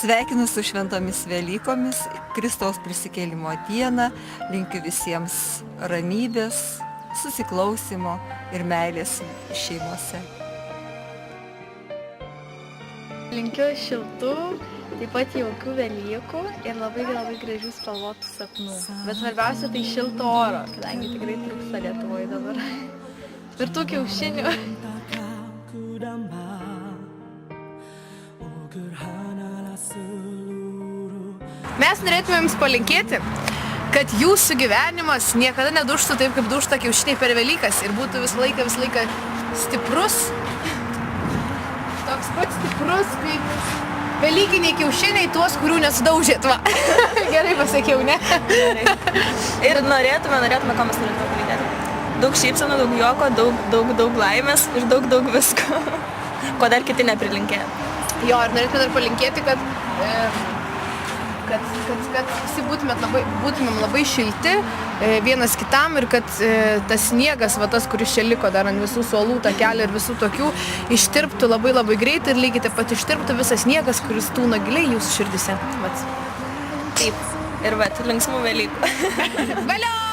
Sveikinu su šventomis Velykomis, Kristaus prisikėlimo dieną, linkiu visiems ramybės, susiklausimo ir meilės šeimose. Linkiu šiltų, taip pat jaukių Velykų ir labai gražių spalvotų sapnų. Bet svarbiausia tai šilto oro, kadangi tikrai trūksta Lietuvoje dabar. Ir tų kiaušinių. Mes norėtume jums palinkėti, kad jūsų gyvenimas niekada nedužtų taip, kaip dužta kiaušiniai per Velykas ir būtų visą laiką stiprus. Toks pat stiprus, kaip velykiniai kiaušiniai, tuos, kurių nesudaužėt, va. Gerai pasakiau, ne? Gerai. Ir norėtume, ko mes norėtume palinkėti. Daug šypsenų, daug juoko, daug laimės ir daug visko, ko dar kiti neprilinkėjo. Jo, ir norėtume dar palinkėti, kad visi būtumėm labai šilti vienas kitam ir kad tas sniegas, va tas, kuris čia liko dar ant visų suolų, takelį ir visų tokių, ištirptų labai greitai ir lygiai taip pat ištirptų visas sniegas, kuris tūno giliai jūsų širdise. Vat. Taip. Ir vat, linksmų Velykų. Valio!